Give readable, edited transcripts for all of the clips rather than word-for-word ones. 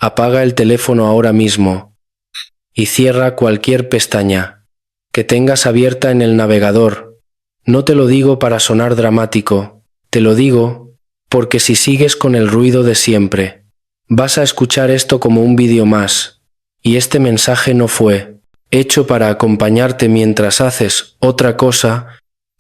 Apaga el teléfono ahora mismo y cierra cualquier pestaña que tengas abierta en el navegador. No te lo digo para sonar dramático, te lo digo porque si sigues con el ruido de siempre, vas a escuchar esto como un vídeo más, y este mensaje no fue hecho para acompañarte mientras haces otra cosa.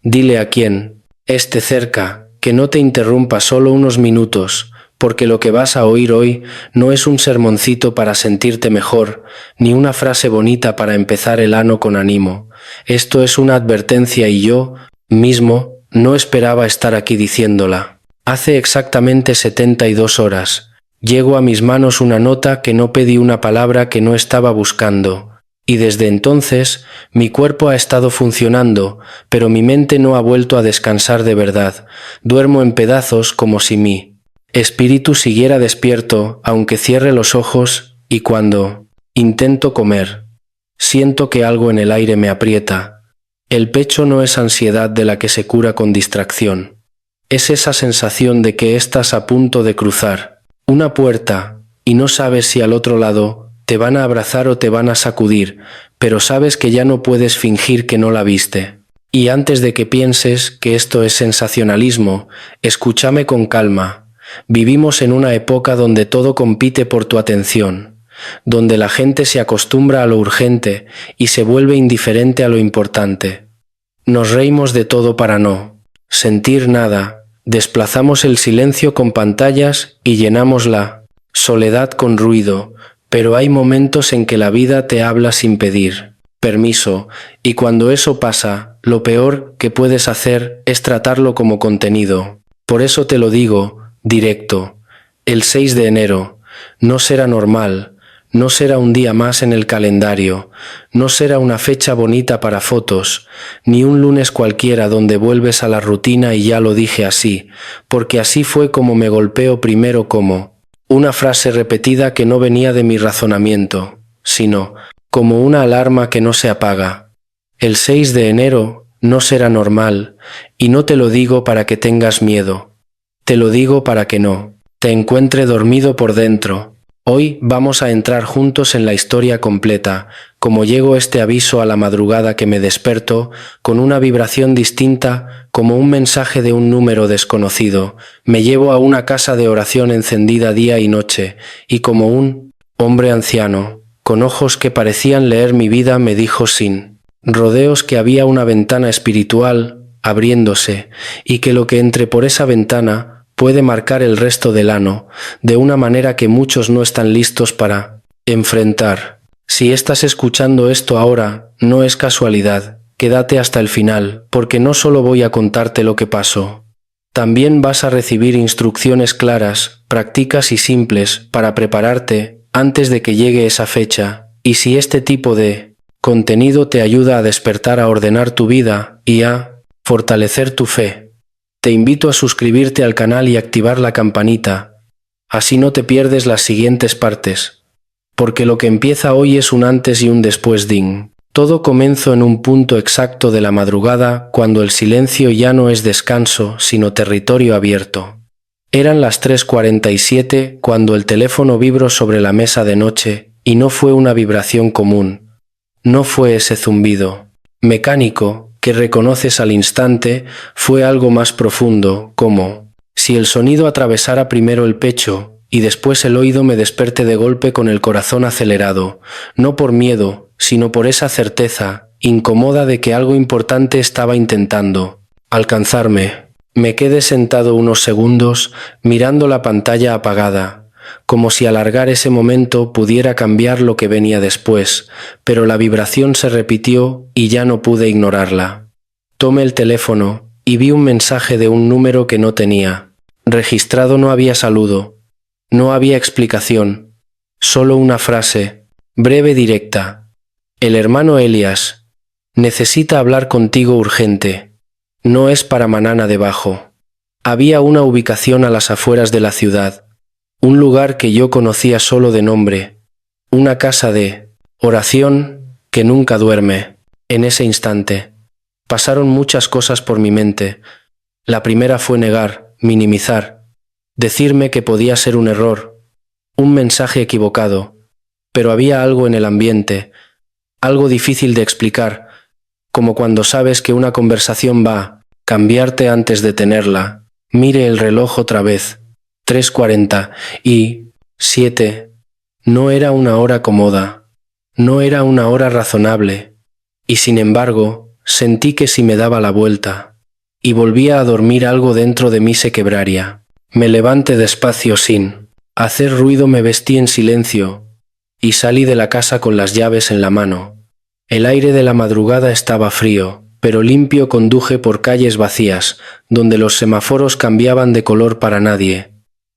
Dile a quien esté cerca que no te interrumpa solo unos minutos, porque lo que vas a oír hoy no es un sermoncito para sentirte mejor, ni una frase bonita para empezar el ano con ánimo. Esto es una advertencia y yo mismo no esperaba estar aquí diciéndola. Hace exactamente 72 horas, llegó a mis manos una nota que no pedí, una palabra que no estaba buscando. Y desde entonces mi cuerpo ha estado funcionando, pero mi mente no ha vuelto a descansar de verdad. Duermo en pedazos como si mi espíritu siguiera despierto, aunque cierre los ojos, y cuando intento comer, siento que algo en el aire me aprieta. El pecho no es ansiedad de la que se cura con distracción. Es esa sensación de que estás a punto de cruzar una puerta y no sabes si al otro lado te van a abrazar o te van a sacudir, pero sabes que ya no puedes fingir que no la viste. Y antes de que pienses que esto es sensacionalismo, escúchame con calma. Vivimos en una época donde todo compite por tu atención, donde la gente se acostumbra a lo urgente y se vuelve indiferente a lo importante. Nos reímos de todo para no sentir nada, desplazamos el silencio con pantallas y llenamos la soledad con ruido. Pero hay momentos en que la vida te habla sin pedir permiso, y cuando eso pasa, lo peor que puedes hacer es tratarlo como contenido. Por eso te lo digo, directo. El 6 de enero no será normal, no será un día más en el calendario, no será una fecha bonita para fotos, ni un lunes cualquiera donde vuelves a la rutina y ya lo dije así, porque así fue como me golpeó primero, como una frase repetida que no venía de mi razonamiento, sino como una alarma que no se apaga. El 6 de enero no será normal, y no te lo digo para que tengas miedo. Te lo digo para que no te encuentre dormido por dentro. Hoy vamos a entrar juntos en la historia completa, como llegó este aviso a la madrugada que me despertó con una vibración distinta, como un mensaje de un número desconocido. Me llevo a una casa de oración encendida día y noche, y como un hombre anciano, con ojos que parecían leer mi vida, me dijo sin rodeos que había una ventana espiritual abriéndose, y que lo que entre por esa ventana puede marcar el resto del ano, de una manera que muchos no están listos para enfrentar. Si estás escuchando esto ahora, no es casualidad. Quédate hasta el final, porque no solo voy a contarte lo que pasó. También vas a recibir instrucciones claras, prácticas y simples para prepararte antes de que llegue esa fecha. Y si este tipo de contenido te ayuda a despertar, a ordenar tu vida y a fortalecer tu fe, te invito a suscribirte al canal y activar la campanita, así no te pierdes las siguientes partes, porque lo que empieza hoy es un antes y un después. Todo comenzó en un punto exacto de la madrugada, cuando el silencio ya no es descanso, sino territorio abierto. Eran las 3:47 cuando el teléfono vibró sobre la mesa de noche, y no fue una vibración común. No fue ese zumbido mecánico que reconoces al instante, fue algo más profundo, como si el sonido atravesara primero el pecho y después el oído. Me desperté de golpe con el corazón acelerado, no por miedo, sino por esa certeza incómoda de que algo importante estaba intentando alcanzarme. Me quedé sentado unos segundos mirando la pantalla apagada, como si alargar ese momento pudiera cambiar lo que venía después, pero la vibración se repitió y ya no pude ignorarla. Tomé el teléfono y vi un mensaje de un número que no tenía registrado. No había saludo, no había explicación, solo una frase, breve, directa. El hermano Elias necesita hablar contigo urgente. No es para mañana debajo. Había una ubicación a las afueras de la ciudad, un lugar que yo conocía solo de nombre, una casa de oración que nunca duerme. En ese instante pasaron muchas cosas por mi mente. La primera fue negar, minimizar, decirme que podía ser un error, un mensaje equivocado, pero había algo en el ambiente, algo difícil de explicar, como cuando sabes que una conversación va a cambiarte antes de tenerla. Mire el reloj otra vez. 3:40 y 7. No era una hora cómoda, no era una hora razonable, y sin embargo, sentí que si me daba la vuelta y volvía a dormir, algo dentro de mí se quebraría. Me levanté despacio sin hacer ruido, me vestí en silencio y salí de la casa con las llaves en la mano. El aire de la madrugada estaba frío, pero limpio. Conduje por calles vacías, donde los semáforos cambiaban de color para nadie,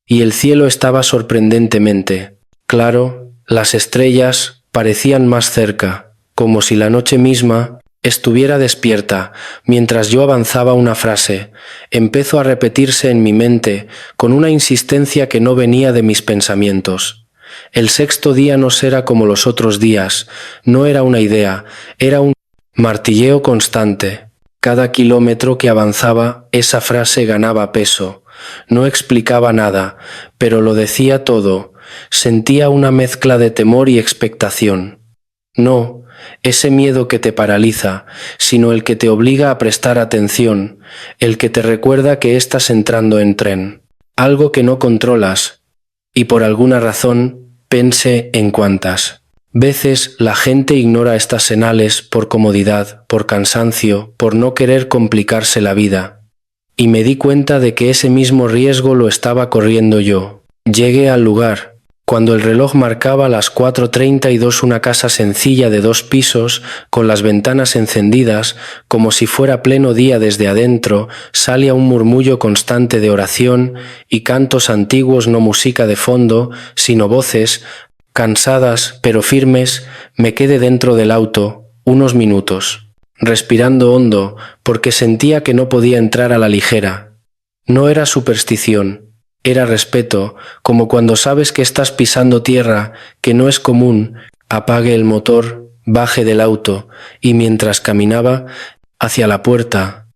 y el cielo estaba sorprendentemente claro. Las estrellas parecían más cerca, como si la noche misma estuviera despierta. Mientras yo avanzaba, una frase empezó a repetirse en mi mente con una insistencia que no venía de mis pensamientos. El sexto día no será como los otros días. No era una idea, era un martilleo constante. Cada kilómetro que avanzaba, esa frase ganaba peso. No explicaba nada, pero lo decía todo. Sentía una mezcla de temor y expectación. No ese miedo que te paraliza, sino el que te obliga a prestar atención, el que te recuerda que estás entrando en tren, algo que no controlas. Y por alguna razón, pensé en cuántas veces la gente ignora estas señales por comodidad, por cansancio, por no querer complicarse la vida. Y me di cuenta de que ese mismo riesgo lo estaba corriendo yo. Llegué al lugar cuando el reloj marcaba las 4:32, una casa sencilla de 2 pisos, con las ventanas encendidas, como si fuera pleno día. Desde adentro salía un murmullo constante de oración y cantos antiguos, no música de fondo, sino voces, cansadas pero firmes. Me quedé dentro del auto unos minutos, respirando hondo, porque sentía que no podía entrar a la ligera. No era superstición. Era respeto, como cuando sabes que estás pisando tierra que no es común. Apagué el motor, bajé del auto y mientras caminaba hacia la puerta,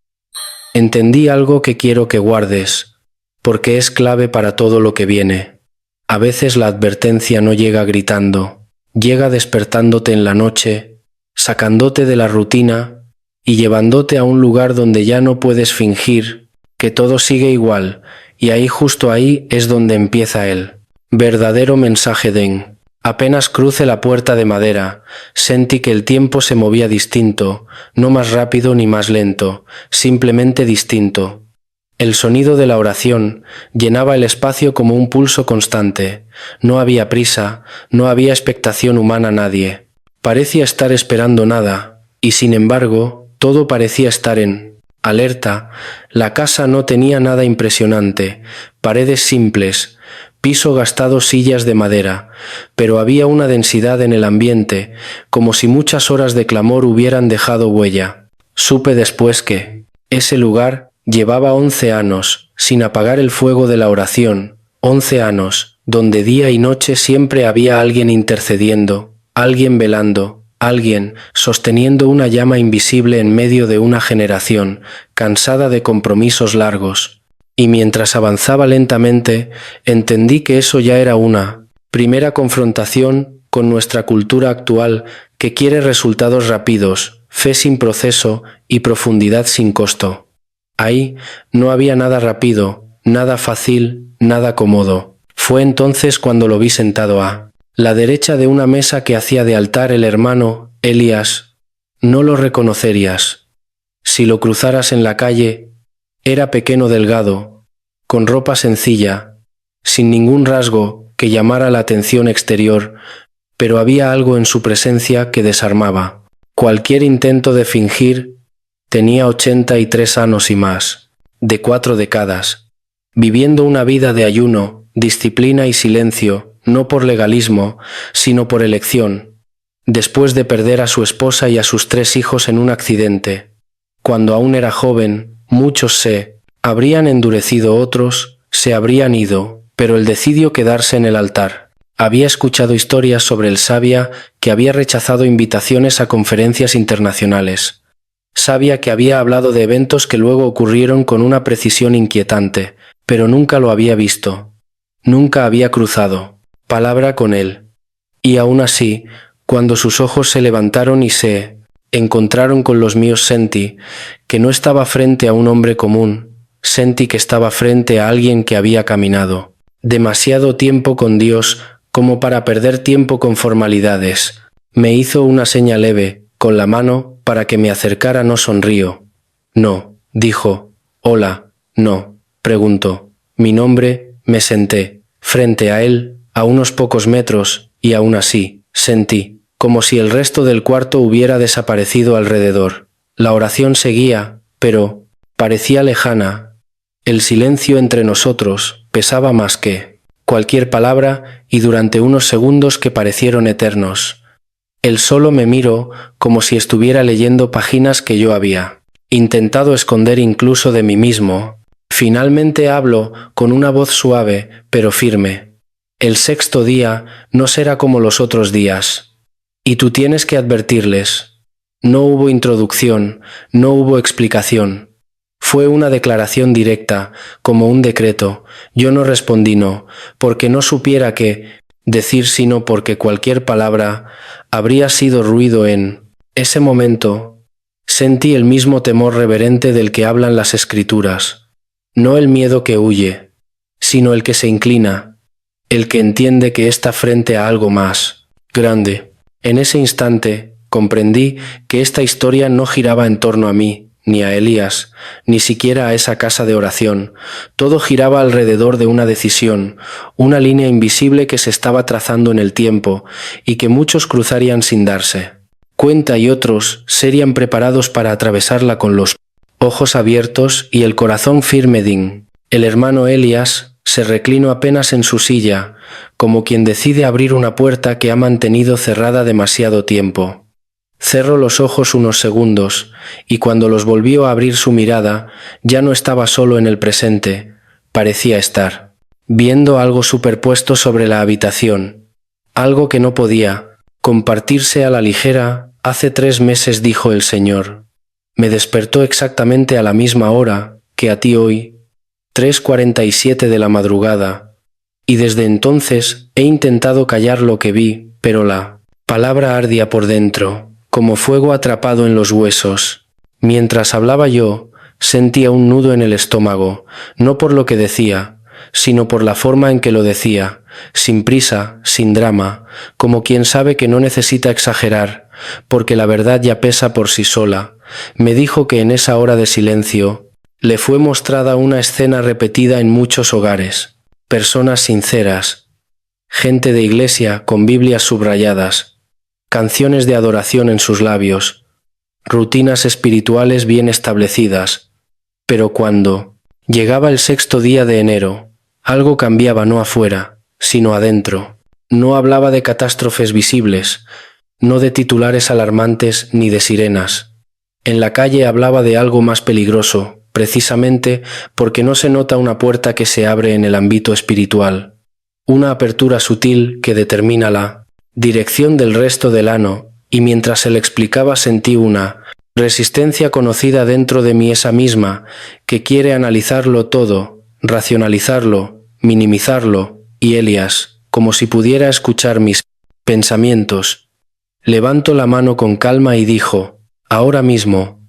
entendí algo que quiero que guardes, porque es clave para todo lo que viene. A veces la advertencia no llega gritando, llega despertándote en la noche, sacándote de la rutina y llevándote a un lugar donde ya no puedes fingir que todo sigue igual. Y ahí, justo ahí, es donde empieza el verdadero mensaje de apenas crucé la puerta de madera, sentí que el tiempo se movía distinto, no más rápido ni más lento, simplemente distinto. El sonido de la oración llenaba el espacio como un pulso constante. No había prisa, no había expectación humana, nadie parecía estar esperando nada, y sin embargo, todo parecía estar en alerta. La casa no tenía nada impresionante, paredes simples, piso gastado, sillas de madera, pero había una densidad en el ambiente, como si muchas horas de clamor hubieran dejado huella. Supe después que ese lugar llevaba 11 años sin apagar el fuego de la oración, 11 años, donde día y noche siempre había alguien intercediendo, alguien velando, alguien sosteniendo una llama invisible en medio de una generación cansada de compromisos largos. Y mientras avanzaba lentamente, entendí que eso ya era una primera confrontación con nuestra cultura actual, que quiere resultados rápidos, fe sin proceso y profundidad sin costo. Ahí no había nada rápido, nada fácil, nada cómodo. Fue entonces cuando lo vi sentado a la derecha de una mesa que hacía de altar el hermano Elías. No lo reconocerías. Si lo cruzaras en la calle, era pequeño, delgado, con ropa sencilla, sin ningún rasgo que llamara la atención exterior, pero había algo en su presencia que desarmaba cualquier intento de fingir. Tenía 83 años y más de 4 décadas, viviendo una vida de ayuno, disciplina y silencio, no por legalismo, sino por elección, después de perder a su esposa y a sus 3 hijos en un accidente. Cuando aún era joven, muchos se habrían endurecido, otros se habrían ido, pero él decidió quedarse en el altar. Había escuchado historias sobre el sabia que había rechazado invitaciones a conferencias internacionales. Sabía que había hablado de eventos que luego ocurrieron con una precisión inquietante, pero nunca lo había visto. Nunca había cruzado palabra con él. Y aún así, cuando sus ojos se levantaron y se encontraron con los míos, sentí que no estaba frente a un hombre común, sentí que estaba frente a alguien que había caminado demasiado tiempo con Dios como para perder tiempo con formalidades. Me hizo una seña leve, con la mano, para que me acercara. No sonrió. No, dijo. Hola, no, preguntó. Mi nombre. Me senté frente a él, a unos pocos metros, y aún así, sentí como si el resto del cuarto hubiera desaparecido alrededor. La oración seguía, pero parecía lejana. El silencio entre nosotros pesaba más que cualquier palabra, y durante unos segundos que parecieron eternos, él solo me miró como si estuviera leyendo páginas que yo había intentado esconder incluso de mí mismo. Finalmente habló con una voz suave, pero firme. El sexto día no será como los otros días. Y tú tienes que advertirles. No hubo introducción, no hubo explicación. Fue una declaración directa, como un decreto. Yo no respondí no, porque no supiera qué decir, sino porque cualquier palabra habría sido ruido en ese momento. Sentí el mismo temor reverente del que hablan las Escrituras. No el miedo que huye, sino el que se inclina, el que entiende que está frente a algo más grande. En ese instante comprendí que esta historia no giraba en torno a mí, ni a Elías, ni siquiera a esa casa de oración. Todo giraba alrededor de una decisión, una línea invisible que se estaba trazando en el tiempo y que muchos cruzarían sin darse cuenta y otros serían preparados para atravesarla con los ojos abiertos y el corazón firme. El hermano Elías se reclinó apenas en su silla, como quien decide abrir una puerta que ha mantenido cerrada demasiado tiempo. Cerró los ojos unos segundos, y cuando los volvió a abrir su mirada, ya no estaba solo en el presente, parecía estar viendo algo superpuesto sobre la habitación, algo que no podía compartirse a la ligera. Hace 3 meses, dijo el Señor, me despertó exactamente a la misma hora que a ti hoy, 3:47 de la madrugada, y desde entonces he intentado callar lo que vi, pero la palabra ardía por dentro, como fuego atrapado en los huesos. Mientras hablaba yo, sentía un nudo en el estómago, no por lo que decía, sino por la forma en que lo decía, sin prisa, sin drama, como quien sabe que no necesita exagerar, porque la verdad ya pesa por sí sola. Me dijo que en esa hora de silencio le fue mostrada una escena repetida en muchos hogares, personas sinceras, gente de iglesia con Biblias subrayadas, canciones de adoración en sus labios, rutinas espirituales bien establecidas. Pero cuando llegaba el 6º día de enero, algo cambiaba, no afuera, sino adentro. No hablaba de catástrofes visibles, no de titulares alarmantes ni de sirenas. En la calle hablaba de algo más peligroso, precisamente porque no se nota una puerta que se abre en el ámbito espiritual, una apertura sutil que determina la dirección del resto del ano, y mientras se le explicaba sentí una resistencia conocida dentro de mí, esa misma que quiere analizarlo todo, racionalizarlo, minimizarlo, y Elías, como si pudiera escuchar mis pensamientos, levantó la mano con calma y dijo, ahora mismo,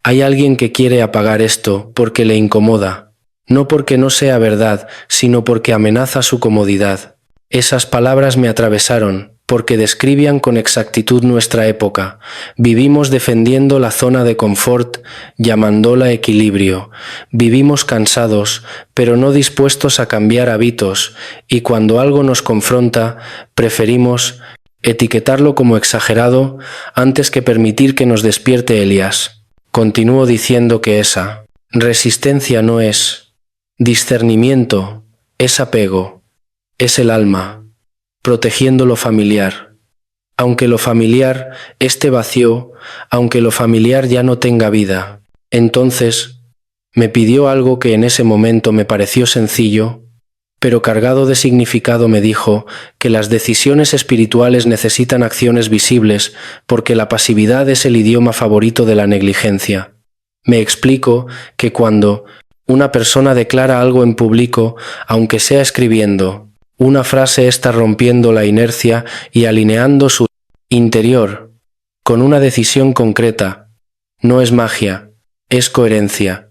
hay alguien que quiere apagar esto porque le incomoda, no porque no sea verdad, sino porque amenaza su comodidad. Esas palabras me atravesaron, porque describían con exactitud nuestra época. Vivimos defendiendo la zona de confort, llamándola equilibrio. Vivimos cansados, pero no dispuestos a cambiar hábitos, y cuando algo nos confronta, preferimos etiquetarlo como exagerado antes que permitir que nos despierte Elías. Continúo diciendo que esa resistencia no es discernimiento, es apego, es el alma, protegiendo lo familiar. Aunque lo familiar esté vacío, aunque lo familiar ya no tenga vida, entonces me pidió algo que en ese momento me pareció sencillo, pero cargado de significado. Me dijo que las decisiones espirituales necesitan acciones visibles porque la pasividad es el idioma favorito de la negligencia. Me explico que cuando una persona declara algo en público, aunque sea escribiendo, Una frase está rompiendo la inercia y alineando su interior con una decisión concreta. No es magia, es coherencia,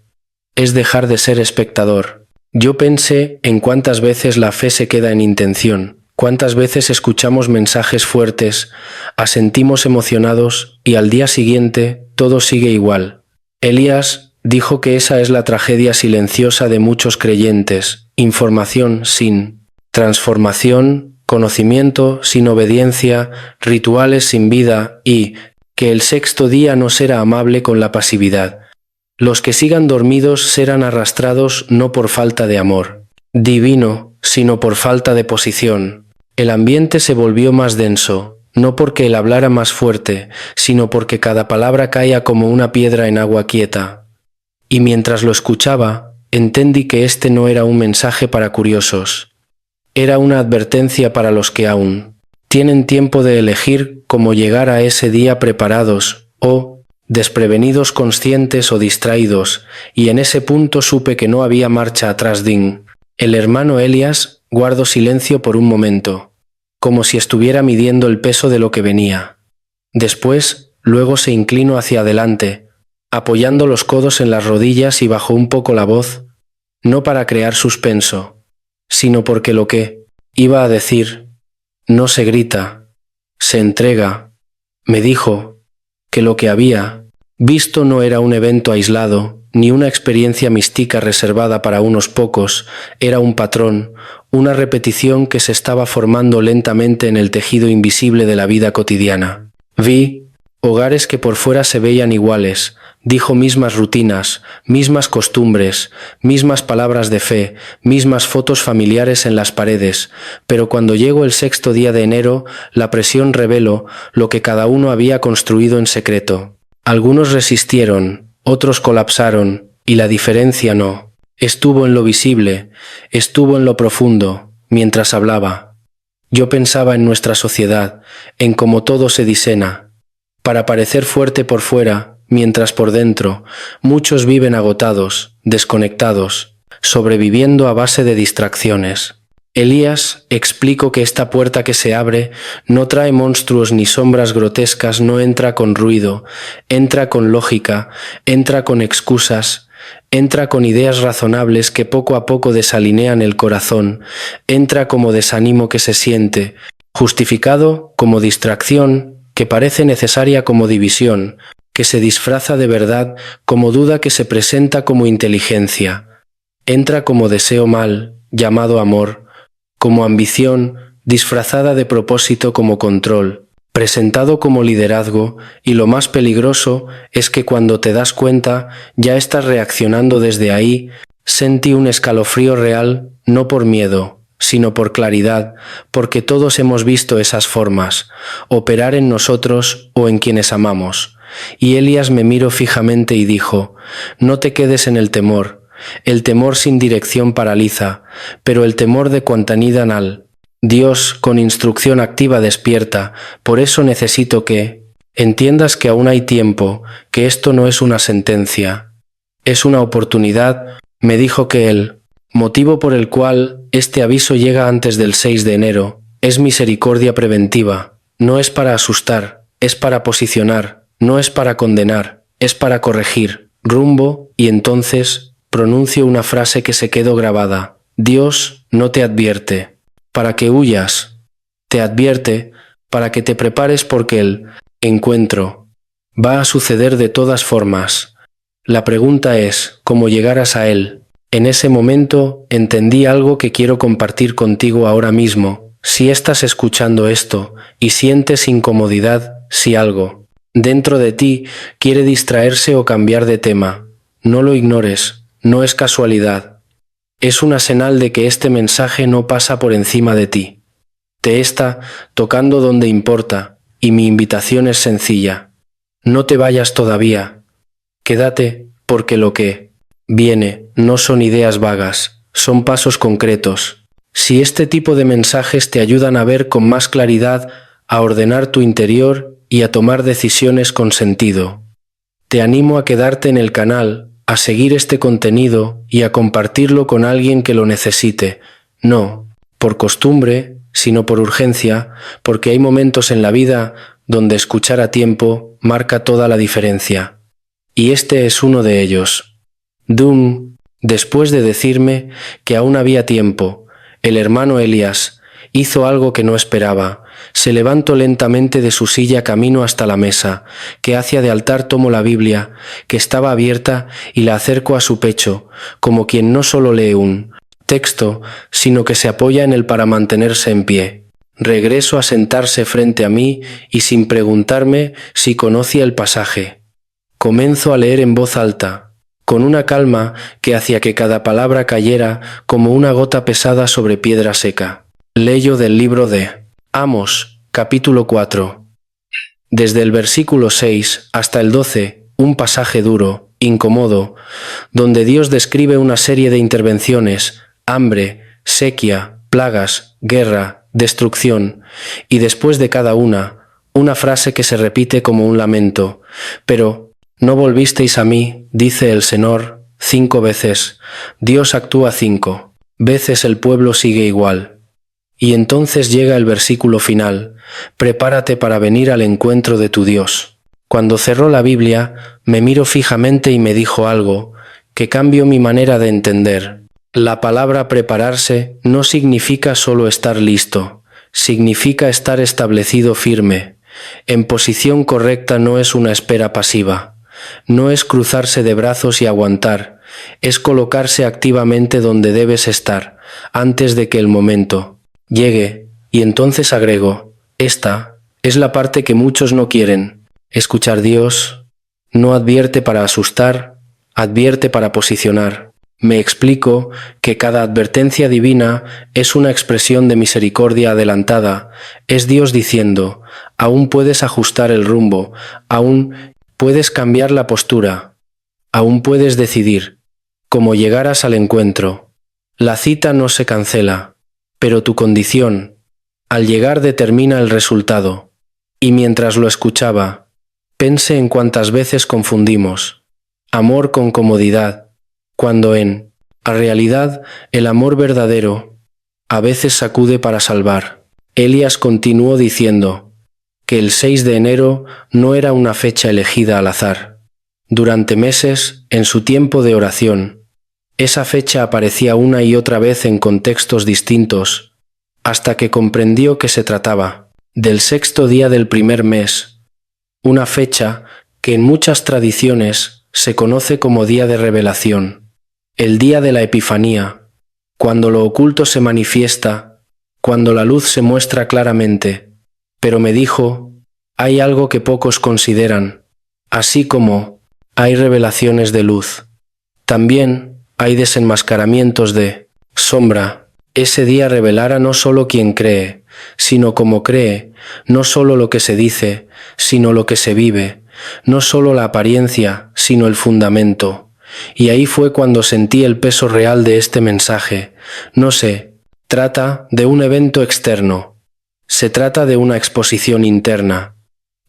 es dejar de ser espectador. Yo pensé en cuántas veces la fe se queda en intención, cuántas veces escuchamos mensajes fuertes, asentimos emocionados y al día siguiente todo sigue igual. Elías dijo que esa es la tragedia silenciosa de muchos creyentes: información sin transformación, conocimiento sin obediencia, rituales sin vida y que el sexto día no será amable con la pasividad. Los que sigan dormidos serán arrastrados no por falta de amor divino, sino por falta de posición. El ambiente se volvió más denso, no porque él hablara más fuerte, sino porque cada palabra caía como una piedra en agua quieta. Y mientras lo escuchaba, entendí que este no era un mensaje para curiosos. Era una advertencia para los que aún tienen tiempo de elegir cómo llegar a ese día preparados o desprevenidos, conscientes o distraídos, y en ese punto supe que no había marcha atrás. El hermano Elías guardó silencio por un momento, como si estuviera midiendo el peso de lo que venía. Luego se inclinó hacia adelante, apoyando los codos en las rodillas y bajó un poco la voz, no para crear suspenso, sino porque lo que iba a decir no se grita, se entrega. Me dijo que lo que había visto no era un evento aislado, ni una experiencia mística reservada para unos pocos, era un patrón, una repetición que se estaba formando lentamente en el tejido invisible de la vida cotidiana. Vi hogares que por fuera se veían iguales, dijo, mismas rutinas, mismas costumbres, mismas palabras de fe, mismas fotos familiares en las paredes, pero cuando llegó el sexto día de enero, la presión reveló lo que cada uno había construido en secreto. Algunos resistieron, otros colapsaron, y la diferencia no estuvo en lo visible, estuvo en lo profundo. Mientras hablaba, yo pensaba en nuestra sociedad, en cómo todo se disena para parecer fuerte por fuera, mientras por dentro muchos viven agotados, desconectados, sobreviviendo a base de distracciones. Elías explicó que esta puerta que se abre no trae monstruos ni sombras grotescas, no entra con ruido, entra con lógica, entra con excusas, entra con ideas razonables que poco a poco desalinean el corazón, entra como desánimo que se siente, justificado como distracción, que parece necesaria como división, que se disfraza de verdad como duda, que se presenta como inteligencia, entra como deseo mal, llamado amor, como ambición, disfrazada de propósito como control, presentado como liderazgo, y lo más peligroso es que cuando te das cuenta ya estás reaccionando desde ahí. Sentí un escalofrío real, no por miedo, sino por claridad, porque todos hemos visto esas formas operar en nosotros o en quienes amamos. Y Elías me miró fijamente y dijo: no te quedes en el temor sin dirección paraliza, pero el temor de Quantanidanal. Dios con instrucción activa despierta, por eso necesito que entiendas que aún hay tiempo, que esto no es una sentencia, es una oportunidad. Me dijo que el motivo por el cual este aviso llega antes del 6 de enero es misericordia preventiva, no es para asustar, es para posicionar, no es para condenar, es para corregir rumbo. Y entonces pronuncio una frase que se quedó grabada: Dios no te advierte para que huyas, te advierte para que te prepares, porque el encuentro va a suceder de todas formas. La pregunta es cómo llegarás a él. En ese momento entendí algo que quiero compartir contigo ahora mismo. Si estás escuchando esto y sientes incomodidad, si algo dentro de ti quiere distraerse o cambiar de tema, no lo ignores, no es casualidad. Es una señal de que este mensaje no pasa por encima de ti. Te está tocando donde importa, y mi invitación es sencilla: no te vayas todavía. Quédate, porque lo que viene no son ideas vagas, son pasos concretos. Si este tipo de mensajes te ayudan a ver con más claridad, a ordenar tu interior y a tomar decisiones con sentido, te animo a quedarte en el canal, a seguir este contenido y a compartirlo con alguien que lo necesite. No por costumbre, sino por urgencia, porque hay momentos en la vida donde escuchar a tiempo marca toda la diferencia. Y este es uno de ellos. Dung, después de decirme que aún había tiempo, el hermano Elias hizo algo que no esperaba. Se levantó lentamente de su silla camino hasta la mesa, que hacia de altar tomó la Biblia, que estaba abierta, y la acercó a su pecho, como quien no solo lee un texto, sino que se apoya en él para mantenerse en pie. Regresó a sentarse frente a mí y sin preguntarme si conocía el pasaje. Comenzó a leer en voz alta, con una calma que hacía que cada palabra cayera como una gota pesada sobre piedra seca. Leyó del libro de Amos, capítulo 4. Desde el versículo 6 hasta el 12, un pasaje duro, incómodo, donde Dios describe una serie de intervenciones, hambre, sequía, plagas, guerra, destrucción, y después de cada una frase que se repite como un lamento. Pero no volvisteis a mí, dice el Señor, 5 veces. Dios actúa 5 veces, el pueblo sigue igual. Y entonces llega el versículo final: prepárate para venir al encuentro de tu Dios. Cuando cerró la Biblia, me miró fijamente y me dijo algo que cambió mi manera de entender. La palabra prepararse no significa solo estar listo, significa estar establecido firme. En posición correcta no es una espera pasiva, no es cruzarse de brazos y aguantar, es colocarse activamente donde debes estar, antes de que el momento llegue. Y entonces agrego, esta es la parte que muchos no quieren. Escuchar. Dios no advierte para asustar, advierte para posicionar. Me explico que cada advertencia divina es una expresión de misericordia adelantada. Es Dios diciendo, aún puedes ajustar el rumbo, aún puedes cambiar la postura, aún puedes decidir cómo llegarás al encuentro. La cita no se cancela, pero tu condición al llegar determina el resultado. Y mientras lo escuchaba, pensé en cuántas veces confundimos amor con comodidad, cuando en realidad el amor verdadero a veces sacude para salvar. Elías continuó diciendo que el 6 de enero no era una fecha elegida al azar. Durante meses, en su tiempo de oración, esa fecha aparecía una y otra vez en contextos distintos, hasta que comprendió que se trataba del 6º día del primer mes, una fecha que en muchas tradiciones se conoce como día de revelación, el día de la Epifanía, cuando lo oculto se manifiesta, cuando la luz se muestra claramente. Pero me dijo, hay algo que pocos consideran, así como hay revelaciones de luz, también hay desenmascaramientos de sombra. Ese día revelará no solo quien cree, sino cómo cree, no solo lo que se dice, sino lo que se vive, no solo la apariencia, sino el fundamento. Y ahí fue cuando sentí el peso real de este mensaje. No se trata de un evento externo, se trata de una exposición interna,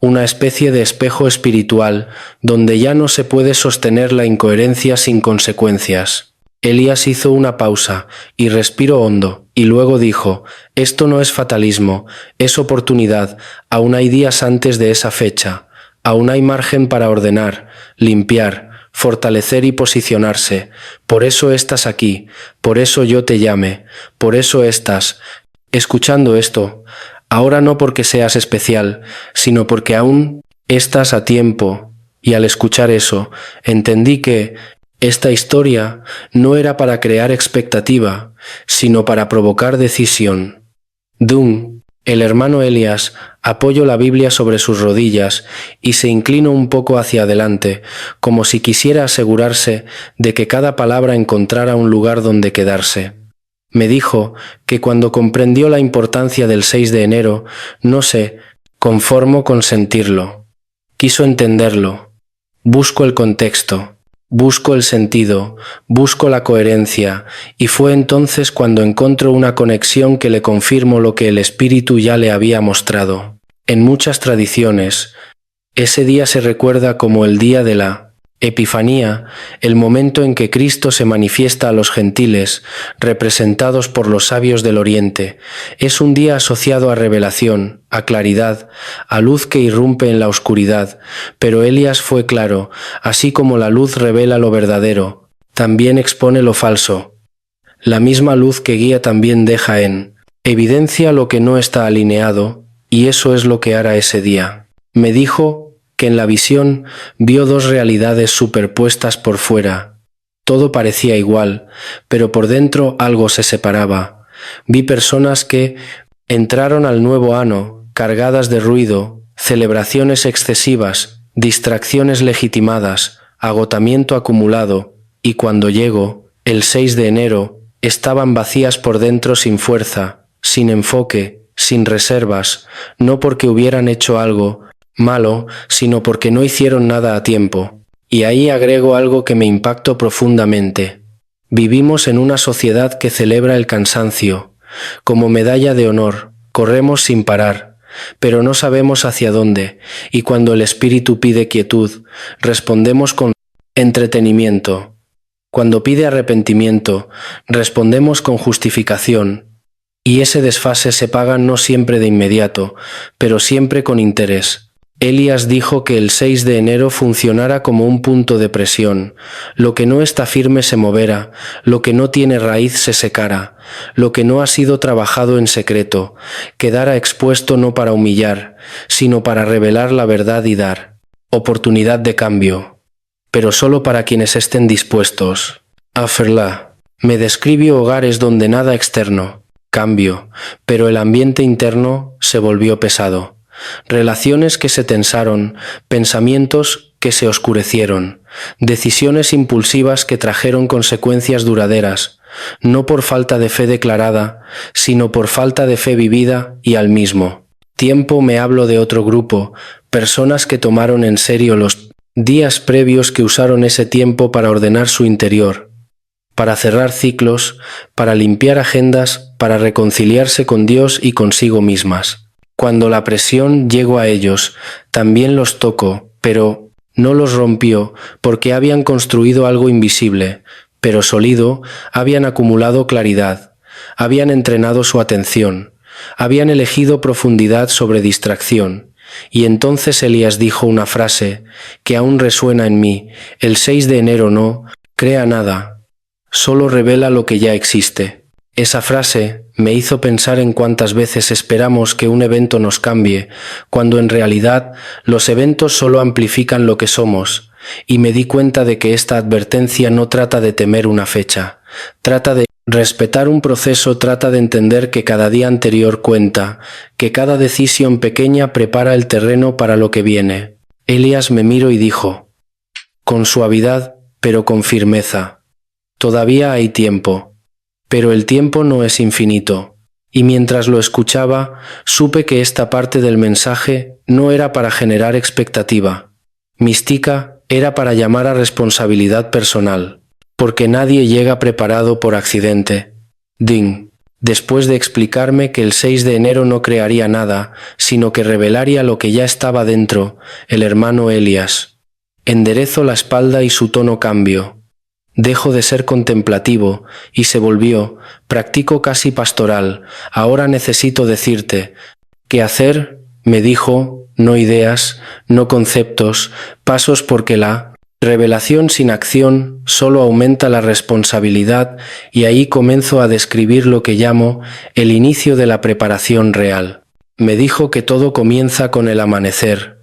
una especie de espejo espiritual donde ya no se puede sostener la incoherencia sin consecuencias. Elías hizo una pausa y respiró hondo, y luego dijo, esto no es fatalismo, es oportunidad, aún hay días antes de esa fecha, aún hay margen para ordenar, limpiar, fortalecer y posicionarse. Por eso estás aquí, por eso yo te llamé, por eso estás escuchando esto, ahora no porque seas especial, sino porque aún estás a tiempo. Y al escuchar eso, entendí que esta historia no era para crear expectativa, sino para provocar decisión. Dung, el hermano Elías, apoyó la Biblia sobre sus rodillas y se inclinó un poco hacia adelante, como si quisiera asegurarse de que cada palabra encontrara un lugar donde quedarse. Me dijo que cuando comprendió la importancia del 6 de enero, no se conformó con sentirlo. Quiso entenderlo. Busco el contexto, busco el sentido, busco la coherencia, y fue entonces cuando encontró una conexión que le confirmó lo que el Espíritu ya le había mostrado. En muchas tradiciones, ese día se recuerda como el día de la Epifanía, el momento en que Cristo se manifiesta a los gentiles, representados por los sabios del Oriente, es un día asociado a revelación, a claridad, a luz que irrumpe en la oscuridad, pero Elías fue claro, así como la luz revela lo verdadero, también expone lo falso. La misma luz que guía también deja en evidencia lo que no está alineado, y eso es lo que hará ese día. Me dijo que en la visión vio dos realidades superpuestas por fuera. Todo parecía igual, pero por dentro algo se separaba. Vi personas que entraron al nuevo ano, cargadas de ruido, celebraciones excesivas, distracciones legitimadas, agotamiento acumulado, y cuando llego, el 6 de enero, estaban vacías por dentro sin fuerza, sin enfoque, sin reservas, no porque hubieran hecho algo malo, sino porque no hicieron nada a tiempo. Y ahí agrego algo que me impactó profundamente. Vivimos en una sociedad que celebra el cansancio. Como medalla de honor, corremos sin parar, pero no sabemos hacia dónde, y cuando el espíritu pide quietud, respondemos con entretenimiento. Cuando pide arrepentimiento, respondemos con justificación. Y ese desfase se paga no siempre de inmediato, pero siempre con interés. Elías dijo que el 6 de enero funcionara como un punto de presión. Lo que no está firme se moverá, lo que no tiene raíz se secará, lo que no ha sido trabajado en secreto, quedará expuesto no para humillar, sino para revelar la verdad y dar oportunidad de cambio, pero solo para quienes estén dispuestos. Aferlá me describió hogares donde nada externo, cambio, pero el ambiente interno se volvió pesado. Relaciones que se tensaron, pensamientos que se oscurecieron, decisiones impulsivas que trajeron consecuencias duraderas, no por falta de fe declarada, sino por falta de fe vivida y al mismo tiempo me hablo de otro grupo, personas que tomaron en serio los días previos, que usaron ese tiempo para ordenar su interior, para cerrar ciclos, para limpiar agendas, para reconciliarse con Dios y consigo mismas. Cuando la presión llegó a ellos, también los tocó, pero no los rompió, porque habían construido algo invisible, pero sólido, habían acumulado claridad, habían entrenado su atención, habían elegido profundidad sobre distracción. Y entonces Elías dijo una frase que aún resuena en mí: el 6 de enero no crea nada, solo revela lo que ya existe. Esa frase me hizo pensar en cuántas veces esperamos que un evento nos cambie, cuando en realidad los eventos solo amplifican lo que somos, y me di cuenta de que esta advertencia no trata de temer una fecha, trata de respetar un proceso, trata de entender que cada día anterior cuenta, que cada decisión pequeña prepara el terreno para lo que viene. Elías me miró y dijo, con suavidad, pero con firmeza: todavía hay tiempo. Pero el tiempo no es infinito, y mientras lo escuchaba, supe que esta parte del mensaje no era para generar expectativa. Mística era para llamar a responsabilidad personal, porque nadie llega preparado por accidente. Ding. Después de explicarme que el 6 de enero no crearía nada, sino que revelaría lo que ya estaba dentro, el hermano Elías enderezó la espalda y su tono cambió. Dejó de ser contemplativo y se volvió, practico casi pastoral. Ahora necesito decirte qué hacer, me dijo, no ideas, no conceptos, pasos, porque la revelación sin acción solo aumenta la responsabilidad, y ahí comienzo a describir lo que llamo el inicio de la preparación real. Me dijo que todo comienza con el amanecer,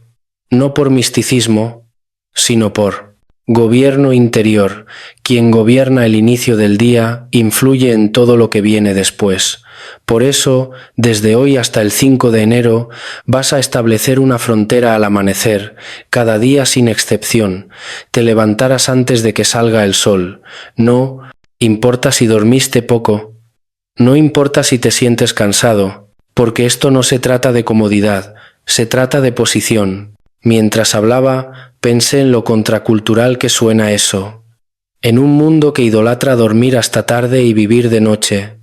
no por misticismo, sino por gobierno interior. Quien gobierna el inicio del día influye en todo lo que viene después. Por eso, desde hoy hasta el 5 de enero, vas a establecer una frontera al amanecer, cada día sin excepción. Te levantarás antes de que salga el sol. No importa si dormiste poco, no importa si te sientes cansado, porque esto no se trata de comodidad, se trata de posición. Mientras hablaba, pensé en lo contracultural que suena eso. En un mundo que idolatra dormir hasta tarde y vivir de noche.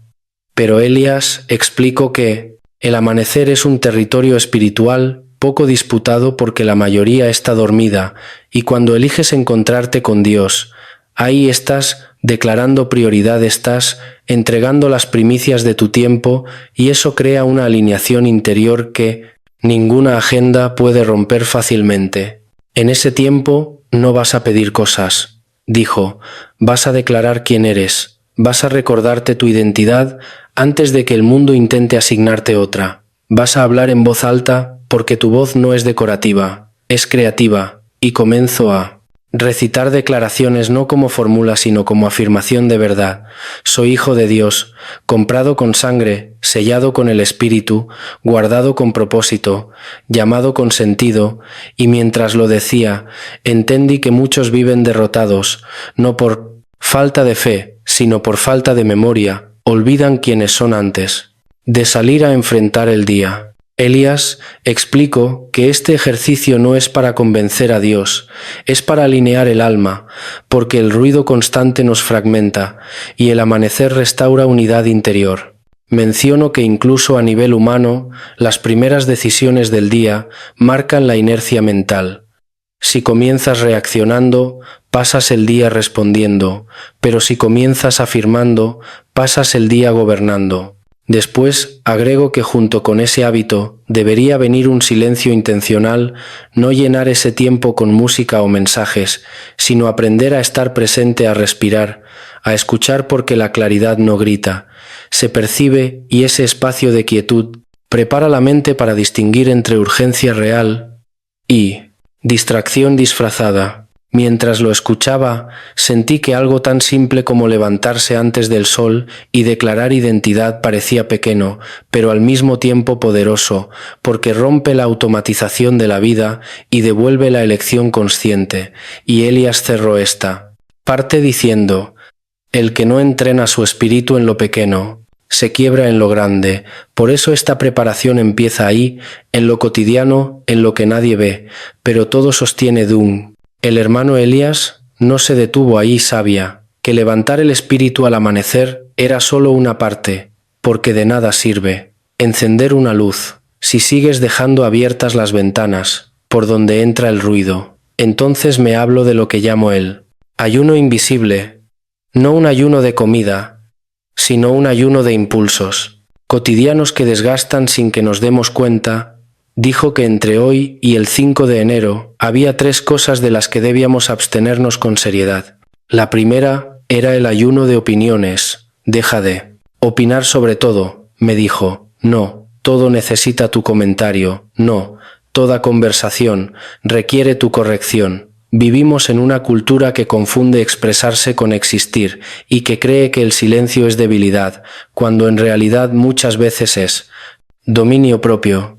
Pero Elías explicó que el amanecer es un territorio espiritual poco disputado porque la mayoría está dormida, y cuando eliges encontrarte con Dios, ahí estás, declarando prioridad, estás entregando las primicias de tu tiempo, y eso crea una alineación interior que ninguna agenda puede romper fácilmente. En ese tiempo no vas a pedir cosas, dijo, vas a declarar quién eres, vas a recordarte tu identidad antes de que el mundo intente asignarte otra. Vas a hablar en voz alta porque tu voz no es decorativa, es creativa, y comienzo a recitar declaraciones no como fórmula sino como afirmación de verdad. Soy hijo de Dios, comprado con sangre, sellado con el Espíritu, guardado con propósito, llamado con sentido, y mientras lo decía, entendí que muchos viven derrotados, no por falta de fe, sino por falta de memoria, olvidan quiénes son antes de salir a enfrentar el día. Elías, explico que este ejercicio no es para convencer a Dios, es para alinear el alma, porque el ruido constante nos fragmenta y el amanecer restaura unidad interior. Menciono que incluso a nivel humano, las primeras decisiones del día marcan la inercia mental. Si comienzas reaccionando, pasas el día respondiendo, pero si comienzas afirmando, pasas el día gobernando. Después, agrego que junto con ese hábito debería venir un silencio intencional, no llenar ese tiempo con música o mensajes, sino aprender a estar presente, a respirar, a escuchar porque la claridad no grita, se percibe y ese espacio de quietud prepara la mente para distinguir entre urgencia real y distracción disfrazada. Mientras lo escuchaba, sentí que algo tan simple como levantarse antes del sol y declarar identidad parecía pequeño, pero al mismo tiempo poderoso, porque rompe la automatización de la vida y devuelve la elección consciente. Y Elías cerró esta parte diciendo: el que no entrena su espíritu en lo pequeño, se quiebra en lo grande. Por eso esta preparación empieza ahí, en lo cotidiano, en lo que nadie ve, pero todo sostiene Dung. El hermano Elías no se detuvo ahí, sabía que levantar el espíritu al amanecer era solo una parte, porque de nada sirve encender una luz si sigues dejando abiertas las ventanas por donde entra el ruido. Entonces me hablo de lo que llamo el ayuno invisible, no un ayuno de comida, sino un ayuno de impulsos cotidianos que desgastan sin que nos demos cuenta. Dijo que entre hoy y el 5 de enero había 3 cosas de las que debíamos abstenernos con seriedad. La primera era el ayuno de opiniones. Deja de opinar sobre todo, me dijo. No, todo necesita tu comentario. No, toda conversación requiere tu corrección. Vivimos en una cultura que confunde expresarse con existir y que cree que el silencio es debilidad, cuando en realidad muchas veces es dominio propio.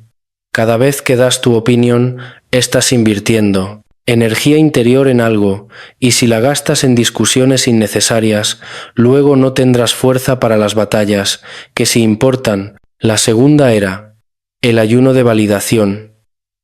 Cada vez que das tu opinión, estás invirtiendo energía interior en algo, y si la gastas en discusiones innecesarias, luego no tendrás fuerza para las batallas, que sí importan. La segunda era el ayuno de validación.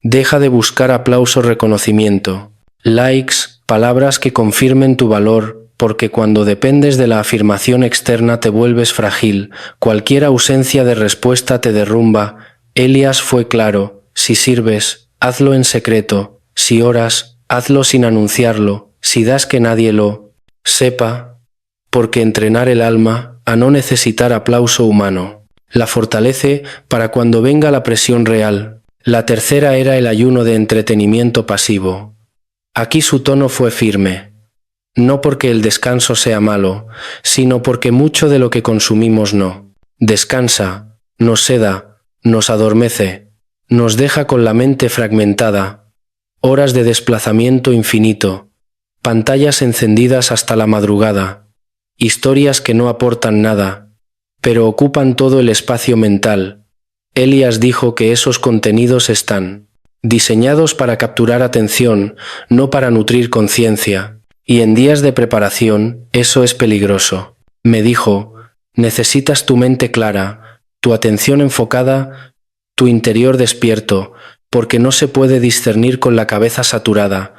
Deja de buscar aplauso, reconocimiento, likes, palabras que confirmen tu valor, porque cuando dependes de la afirmación externa te vuelves frágil, cualquier ausencia de respuesta te derrumba. Elías fue claro: si sirves, hazlo en secreto, si oras, hazlo sin anunciarlo, si das que nadie lo sepa, porque entrenar el alma a no necesitar aplauso humano la fortalece para cuando venga la presión real. La tercera era el ayuno de entretenimiento pasivo. Aquí su tono fue firme. No porque el descanso sea malo, sino porque mucho de lo que consumimos no descansa, nos seda, nos adormece, nos deja con la mente fragmentada, horas de desplazamiento infinito, pantallas encendidas hasta la madrugada, historias que no aportan nada, pero ocupan todo el espacio mental. Elías dijo que esos contenidos están diseñados para capturar atención, no para nutrir conciencia, y en días de preparación eso es peligroso. Me dijo: necesitas tu mente clara, tu atención enfocada, tu interior despierto, porque no se puede discernir con la cabeza saturada.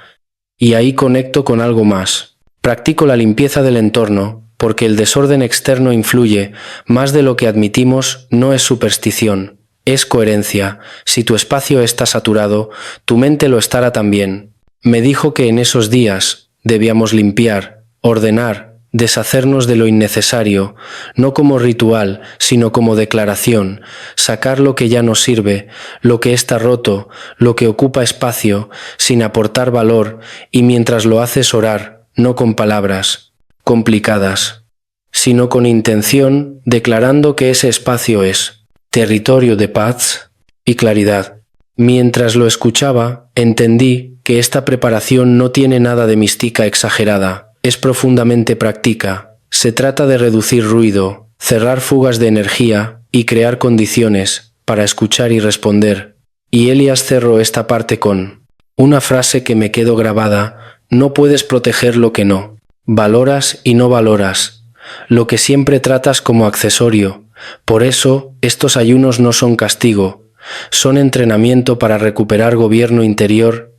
Y ahí conecto con algo más. Practico la limpieza del entorno, porque el desorden externo influye, más de lo que admitimos. No es superstición, Es coherencia. Si tu espacio está saturado, tu mente lo estará también. Me dijo que en esos días debíamos limpiar, ordenar, deshacernos de lo innecesario, no como ritual, sino como declaración, sacar lo que ya no sirve, lo que está roto, lo que ocupa espacio, sin aportar valor, y mientras lo haces orar, no con palabras complicadas, sino con intención, declarando que ese espacio es territorio de paz y claridad. Mientras lo escuchaba, entendí que esta preparación no tiene nada de mística exagerada, es profundamente práctica. Se trata de reducir ruido, cerrar fugas de energía y crear condiciones para escuchar y responder. Y Elias cerró esta parte con una frase que me quedó grabada: no puedes proteger lo que no valoras y no valoras, lo que siempre tratas como accesorio. Por eso, estos ayunos no son castigo, son entrenamiento para recuperar gobierno interior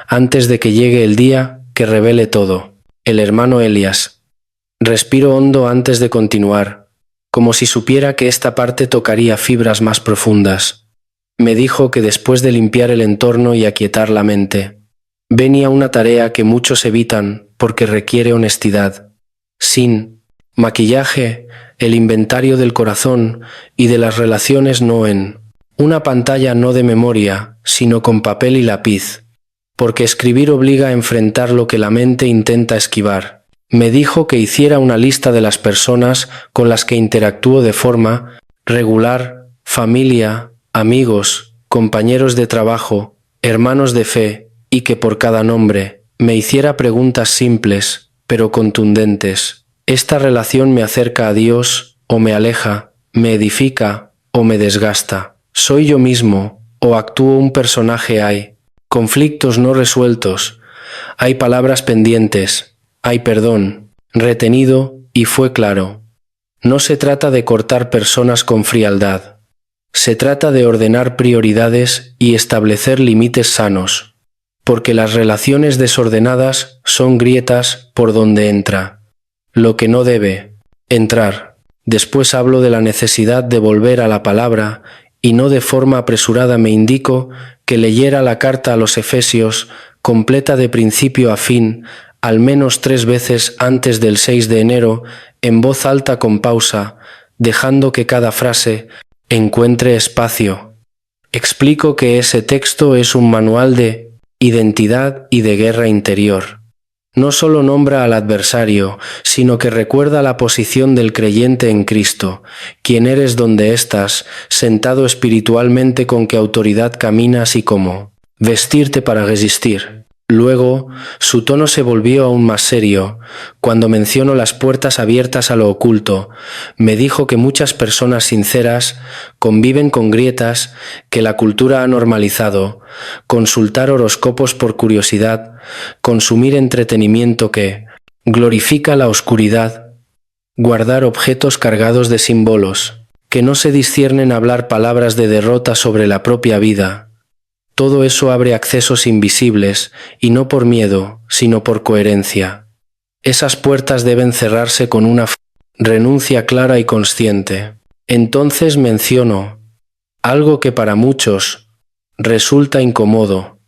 antes de que llegue el día que revele todo. El hermano Elias. Respiro hondo antes de continuar, como si supiera que esta parte tocaría fibras más profundas. Me dijo que después de limpiar el entorno y aquietar la mente, venía una tarea que muchos evitan porque requiere honestidad. Sin maquillaje, el inventario del corazón y de las relaciones, no en una pantalla, no de memoria, sino con papel y lápiz, porque escribir obliga a enfrentar lo que la mente intenta esquivar. Me dijo que hiciera una lista de las personas con las que interactúo de forma regular, familia, amigos, compañeros de trabajo, hermanos de fe, y que por cada nombre me hiciera preguntas simples, pero contundentes. ¿Esta relación me acerca a Dios o me aleja, me edifica o me desgasta? ¿Soy yo mismo o actúo un personaje? Hay conflictos no resueltos, hay palabras pendientes, hay perdón retenido y fue claro. No se trata de cortar personas con frialdad, se trata de ordenar prioridades y establecer límites sanos, porque las relaciones desordenadas son grietas por donde entra lo que no debe entrar. Después hablo de la necesidad de volver a la palabra y no de forma apresurada. Me indicó que leyera la carta a los Efesios completa de principio a fin, al menos 3 veces antes del 6 de enero, en voz alta con pausa, dejando que cada frase encuentre espacio. Explico que ese texto es un manual de identidad y de guerra interior. No solo nombra al adversario, sino que recuerda la posición del creyente en Cristo, quién eres, donde estás, sentado espiritualmente, con qué autoridad caminas y cómo vestirte para resistir. Luego, su tono se volvió aún más serio. Cuando menciono las puertas abiertas a lo oculto, me dijo que muchas personas sinceras conviven con grietas que la cultura ha normalizado, consultar horóscopos por curiosidad, consumir entretenimiento que glorifica la oscuridad, guardar objetos cargados de símbolos, que no se disciernen, hablar palabras de derrota sobre la propia vida. Todo eso abre accesos invisibles, y no por miedo, sino por coherencia. Esas puertas deben cerrarse con una renuncia clara y consciente. Entonces menciono algo que para muchos resulta incómodo: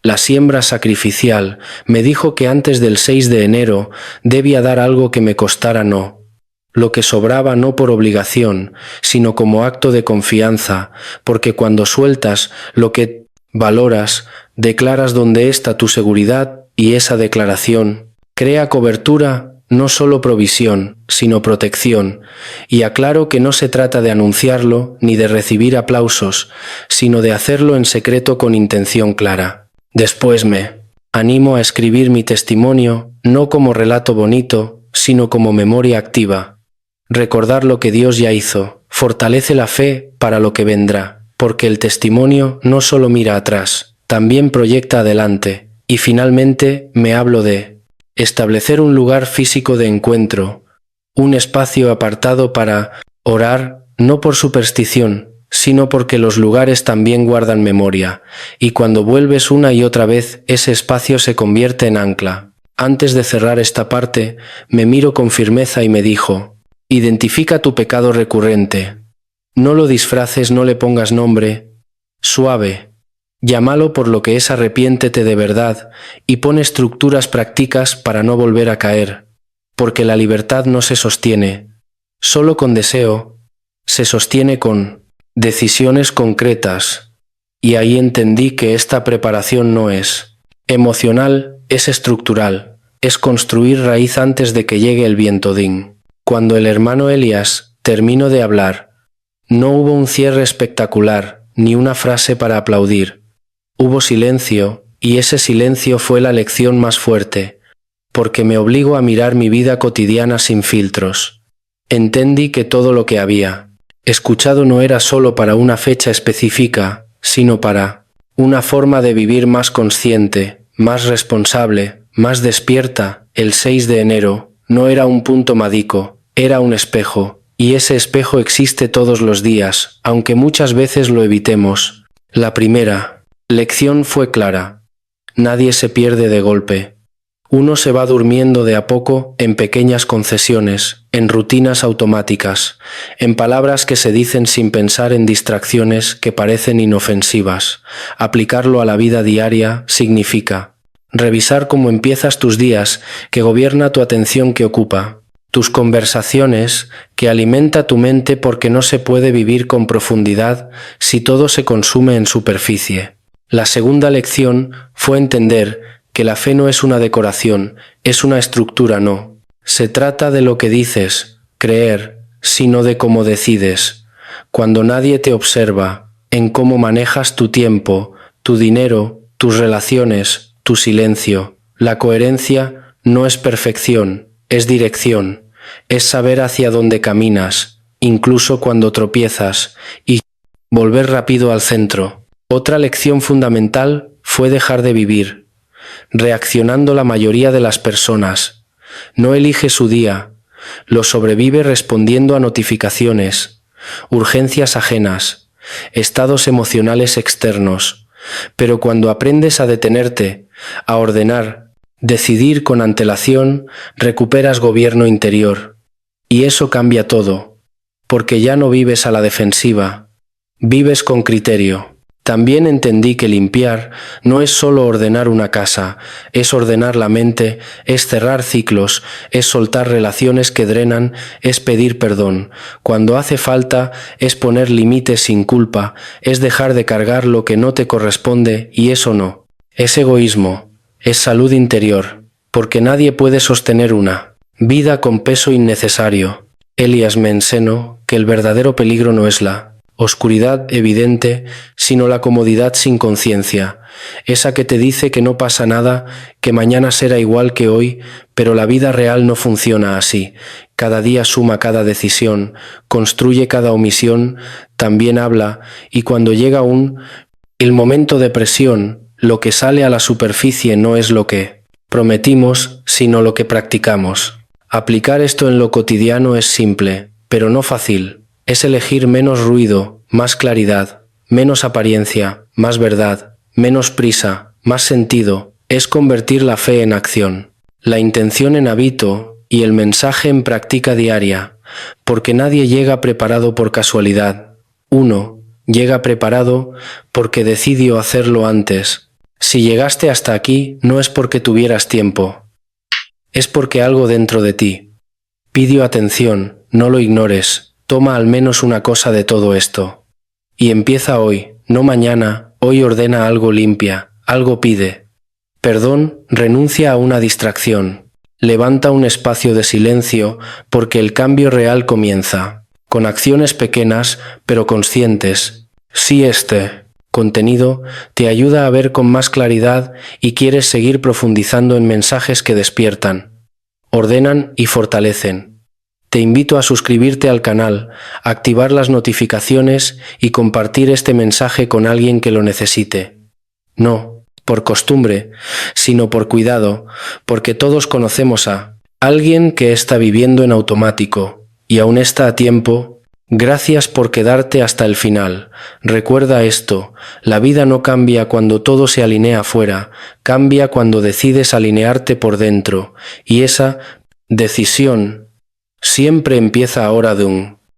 la siembra sacrificial. Me dijo que antes del 6 de enero debía dar algo que me costara, no lo que sobraba, no por obligación, sino como acto de confianza, porque cuando sueltas lo que valoras, declaras dónde está tu seguridad, y esa declaración crea cobertura, no solo provisión, sino protección. Y aclaro que no se trata de anunciarlo ni de recibir aplausos, sino de hacerlo en secreto con intención clara. Después me animo a escribir mi testimonio, no como relato bonito, sino como memoria activa. Recordar lo que Dios ya hizo fortalece la fe para lo que vendrá, porque el testimonio no solo mira atrás, también proyecta adelante. Y finalmente me hablo de establecer un lugar físico de encuentro, un espacio apartado para orar, no por superstición, sino porque los lugares también guardan memoria, y cuando vuelves una y otra vez, ese espacio se convierte en ancla. Antes de cerrar esta parte, me miro con firmeza y me dijo: identifica tu pecado recurrente. No lo disfraces, no le pongas nombre. Suave. Llámalo por lo que es, arrepiéntete de verdad y pon estructuras prácticas para no volver a caer, porque la libertad no se sostiene solo con deseo, se sostiene con decisiones concretas. Y ahí entendí que esta preparación no es emocional, es estructural, es construir raíz antes de que llegue el vientodín. Cuando el hermano Elías terminó de hablar, no hubo un cierre espectacular, ni una frase para aplaudir. Hubo silencio, y ese silencio fue la lección más fuerte, porque me obligó a mirar mi vida cotidiana sin filtros. Entendí que todo lo que había escuchado no era solo para una fecha específica, sino para una forma de vivir más consciente, más responsable, más despierta. El 6 de enero no era un punto mágico, era un espejo, y ese espejo existe todos los días, aunque muchas veces lo evitemos. La primera lección fue clara. Nadie se pierde de golpe. Uno se va durmiendo de a poco en pequeñas concesiones, en rutinas automáticas, en palabras que se dicen sin pensar, en distracciones que parecen inofensivas. Aplicarlo a la vida diaria significa revisar cómo empiezas tus días, que gobierna tu atención, que ocupa tus conversaciones, que alimenta tu mente, porque no se puede vivir con profundidad si todo se consume en superficie. La segunda lección fue entender que la fe no es una decoración, es una estructura. No se trata de lo que dices, creer, sino de cómo decides. Cuando nadie te observa, en cómo manejas tu tiempo, tu dinero, tus relaciones, tu silencio. La coherencia no es perfección, es dirección, es saber hacia dónde caminas, incluso cuando tropiezas, y volver rápido al centro. Otra lección fundamental fue dejar de vivir reaccionando. La mayoría de las personas no elige su día, lo sobrevive respondiendo a notificaciones, urgencias ajenas, estados emocionales externos. Pero cuando aprendes a detenerte, a ordenar, decidir con antelación, recuperas gobierno interior. Y eso cambia todo, porque ya no vives a la defensiva, vives con criterio. También entendí que limpiar no es solo ordenar una casa, es ordenar la mente, es cerrar ciclos, es soltar relaciones que drenan, es pedir perdón cuando hace falta, es poner límites sin culpa, es dejar de cargar lo que no te corresponde, y eso no es egoísmo, es salud interior, porque nadie puede sostener una vida con peso innecesario. Elías me enseñó que el verdadero peligro no es la oscuridad evidente, sino la comodidad sin conciencia, esa que te dice que no pasa nada, que mañana será igual que hoy, pero la vida real no funciona así. Cada día suma, cada decisión construye, cada omisión también habla, y cuando llega el momento de presión, lo que sale a la superficie no es lo que prometimos, sino lo que practicamos. Aplicar esto en lo cotidiano es simple, pero no fácil. Es elegir menos ruido, más claridad, menos apariencia, más verdad, menos prisa, más sentido. Es convertir la fe en acción, la intención en hábito y el mensaje en práctica diaria, porque nadie llega preparado por casualidad. Uno llega preparado porque decidió hacerlo antes. Si llegaste hasta aquí, no es porque tuvieras tiempo, es porque algo dentro de ti pidió atención. No lo ignores. Toma al menos una cosa de todo esto. Y empieza hoy, no mañana. Hoy ordena algo, limpia, algo pide perdón, renuncia a una distracción. Levanta un espacio de silencio, porque el cambio real comienza con acciones pequeñas pero conscientes. Si este contenido te ayuda a ver con más claridad y quieres seguir profundizando en mensajes que despiertan, ordenan y fortalecen, te invito a suscribirte al canal, activar las notificaciones y compartir este mensaje con alguien que lo necesite. No por costumbre, sino por cuidado, porque todos conocemos a alguien que está viviendo en automático y aún está a tiempo. Gracias por quedarte hasta el final. Recuerda esto, la vida no cambia cuando todo se alinea afuera, cambia cuando decides alinearte por dentro, y esa decisión siempre empieza ahora de un